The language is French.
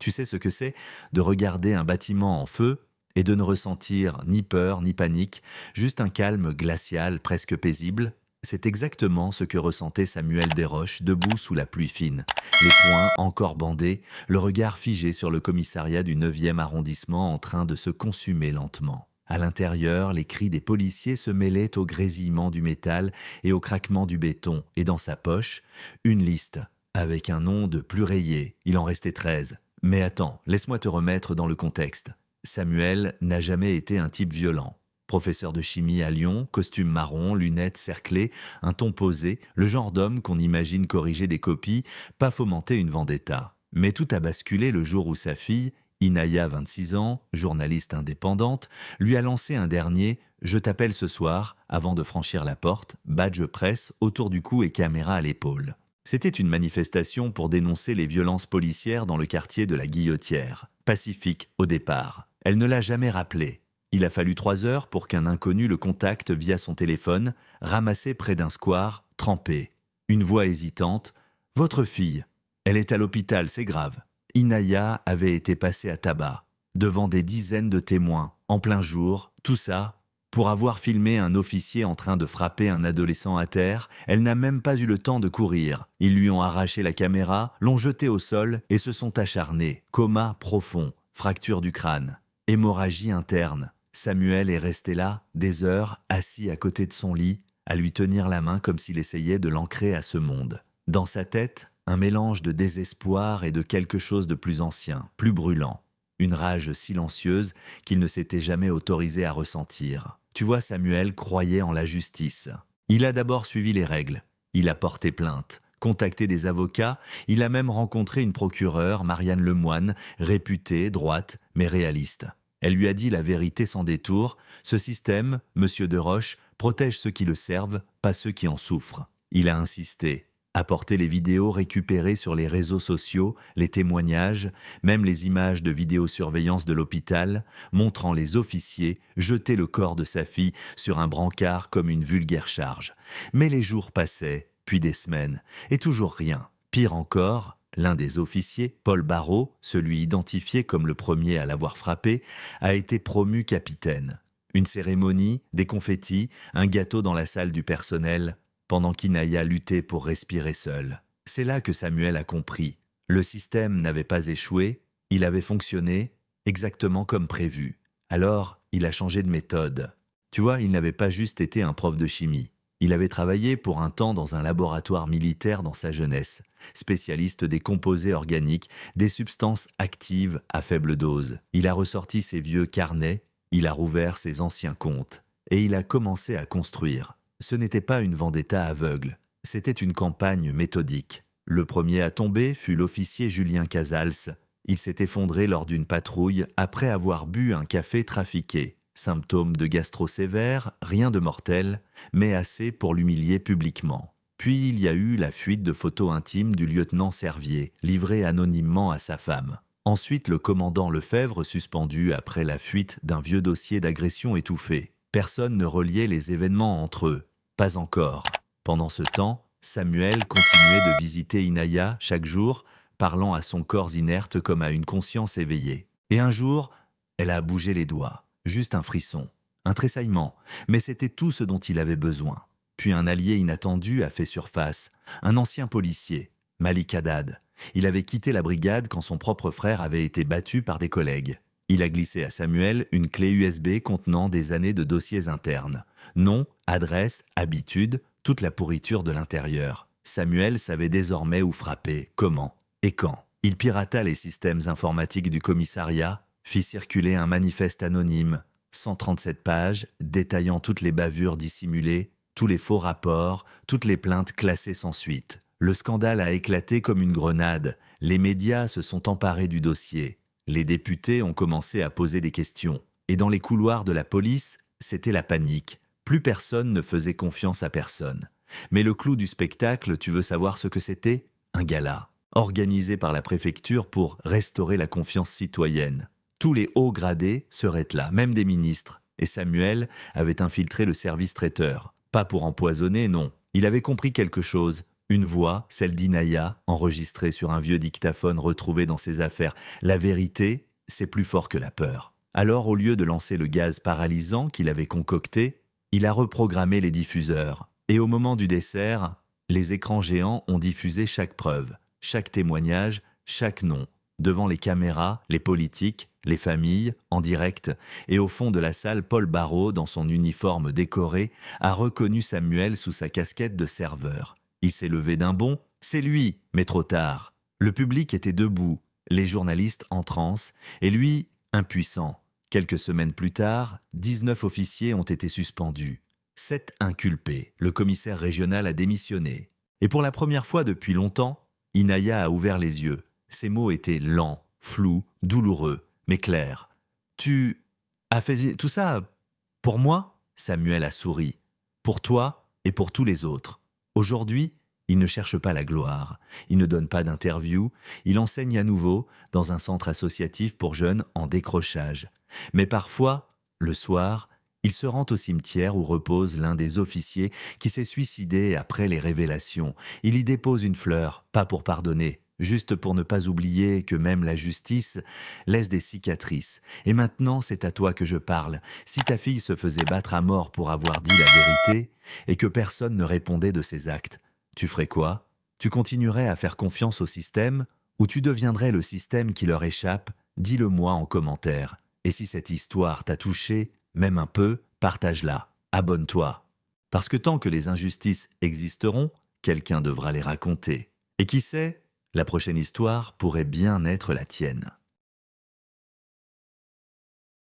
Tu sais ce que c'est de regarder un bâtiment en feu et de ne ressentir ni peur ni panique, juste un calme glacial presque paisible? C'est exactement ce que ressentait Samuel Desroches debout sous la pluie fine, les poings encore bandés, le regard figé sur le commissariat du 9e arrondissement en train de se consumer lentement. À l'intérieur, les cris des policiers se mêlaient au grésillement du métal et au craquement du béton, et dans sa poche, une liste, avec un nom de plus rayé. Il en restait 13. Mais attends, laisse-moi te remettre dans le contexte. Samuel n'a jamais été un type violent. Professeur de chimie à Lyon, costume marron, lunettes cerclées, un ton posé, le genre d'homme qu'on imagine corriger des copies, pas fomenter une vendetta. Mais tout a basculé le jour où sa fille, Inaya, 26 ans, journaliste indépendante, lui a lancé un dernier « Je t'appelle ce soir » avant de franchir la porte, badge presse autour du cou et caméra à l'épaule. C'était une manifestation pour dénoncer les violences policières dans le quartier de la Guillotière. Pacifique au départ. Elle ne l'a jamais rappelé. Il a fallu 3 heures pour qu'un inconnu le contacte via son téléphone, ramassé près d'un square, trempé. Une voix hésitante. « Votre fille. Elle est à l'hôpital, c'est grave. » Inaya avait été passée à tabac, devant des dizaines de témoins, en plein jour, tout ça, pour avoir filmé un officier en train de frapper un adolescent à terre. Elle n'a même pas eu le temps de courir. Ils lui ont arraché la caméra, l'ont jeté au sol et se sont acharnés. Coma profond, fracture du crâne, hémorragie interne. Samuel est resté là, des heures, assis à côté de son lit, à lui tenir la main comme s'il essayait de l'ancrer à ce monde. Dans sa tête, un mélange de désespoir et de quelque chose de plus ancien, plus brûlant. Une rage silencieuse qu'il ne s'était jamais autorisé à ressentir. Tu vois, Samuel croyait en la justice. Il a d'abord suivi les règles. Il a porté plainte, contacté des avocats, il a même rencontré une procureure, Marianne Lemoine, réputée, droite, mais réaliste. Elle lui a dit la vérité sans détour. Ce système, Monsieur Desroches, protège ceux qui le servent, pas ceux qui en souffrent. Il a insisté. Apporter les vidéos récupérées sur les réseaux sociaux, les témoignages, même les images de vidéosurveillance de l'hôpital, montrant les officiers jeter le corps de sa fille sur un brancard comme une vulgaire charge. Mais les jours passaient, puis des semaines, et toujours rien. Pire encore, l'un des officiers, Paul Barrault, celui identifié comme le premier à l'avoir frappé, a été promu capitaine. Une cérémonie, des confettis, un gâteau dans la salle du personnel, pendant qu'Inaya luttait pour respirer seule. C'est là que Samuel a compris. Le système n'avait pas échoué, il avait fonctionné exactement comme prévu. Alors, il a changé de méthode. Tu vois, il n'avait pas juste été un prof de chimie. Il avait travaillé pour un temps dans un laboratoire militaire dans sa jeunesse, spécialiste des composés organiques, des substances actives à faible dose. Il a ressorti ses vieux carnets, il a rouvert ses anciens comptes, et il a commencé à construire. Ce n'était pas une vendetta aveugle, c'était une campagne méthodique. Le premier à tomber fut l'officier Julien Casals. Il s'est effondré lors d'une patrouille après avoir bu un café trafiqué. Symptômes de gastro sévère, rien de mortel, mais assez pour l'humilier publiquement. Puis il y a eu la fuite de photos intimes du lieutenant Servier, livré anonymement à sa femme. Ensuite, le commandant Lefebvre suspendu après la fuite d'un vieux dossier d'agression étouffé. Personne ne reliait les événements entre eux. Pas encore. Pendant ce temps, Samuel continuait de visiter Inaya chaque jour, parlant à son corps inerte comme à une conscience éveillée. Et un jour, elle a bougé les doigts. Juste un frisson, un tressaillement, mais c'était tout ce dont il avait besoin. Puis un allié inattendu a fait surface, un ancien policier, Malik Haddad. Il avait quitté la brigade quand son propre frère avait été battu par des collègues. Il a glissé à Samuel une clé USB contenant des années de dossiers internes. Nom, adresse, habitude, toute la pourriture de l'intérieur. Samuel savait désormais où frapper, comment et quand. Il pirata les systèmes informatiques du commissariat, fit circuler un manifeste anonyme, 137 pages, détaillant toutes les bavures dissimulées, tous les faux rapports, toutes les plaintes classées sans suite. Le scandale a éclaté comme une grenade. Les médias se sont emparés du dossier. Les députés ont commencé à poser des questions. Et dans les couloirs de la police, c'était la panique. Plus personne ne faisait confiance à personne. Mais le clou du spectacle, tu veux savoir ce que c'était? Un gala, organisé par la préfecture pour restaurer la confiance citoyenne. Tous les hauts gradés seraient là, même des ministres. Et Samuel avait infiltré le service traiteur. Pas pour empoisonner, non. Il avait compris quelque chose. Une voix, celle d'Inaya, enregistrée sur un vieux dictaphone retrouvé dans ses affaires. La vérité, c'est plus fort que la peur. Alors, au lieu de lancer le gaz paralysant qu'il avait concocté, il a reprogrammé les diffuseurs. Et au moment du dessert, les écrans géants ont diffusé chaque preuve, chaque témoignage, chaque nom, devant les caméras, les politiques, les familles, en direct, et au fond de la salle, Paul Barrault, dans son uniforme décoré, a reconnu Samuel sous sa casquette de serveur. Il s'est levé d'un bond, c'est lui, mais trop tard. Le public était debout, les journalistes en transe, et lui, impuissant. Quelques semaines plus tard, 19 officiers ont été suspendus. 7 inculpés. Le commissaire régional a démissionné. Et pour la première fois depuis longtemps, Inaya a ouvert les yeux. Ses mots étaient lents, flous, douloureux, mais clairs. « Tu as fait tout ça pour moi ?» Samuel a souri. « Pour toi et pour tous les autres. » Aujourd'hui, il ne cherche pas la gloire. Il ne donne pas d'interview. Il enseigne à nouveau dans un centre associatif pour jeunes en décrochage. Mais parfois, le soir, il se rend au cimetière où repose l'un des officiers qui s'est suicidé après les révélations. Il y dépose une fleur, pas pour pardonner, juste pour ne pas oublier que même la justice laisse des cicatrices. Et maintenant, c'est à toi que je parle. Si ta fille se faisait battre à mort pour avoir dit la vérité et que personne ne répondait de ses actes, tu ferais quoi? Tu continuerais à faire confiance au système ou tu deviendrais le système qui leur échappe? Dis-le-moi en commentaire. Et si cette histoire t'a touché, même un peu, partage-la, abonne-toi. Parce que tant que les injustices existeront, quelqu'un devra les raconter. Et qui sait, la prochaine histoire pourrait bien être la tienne.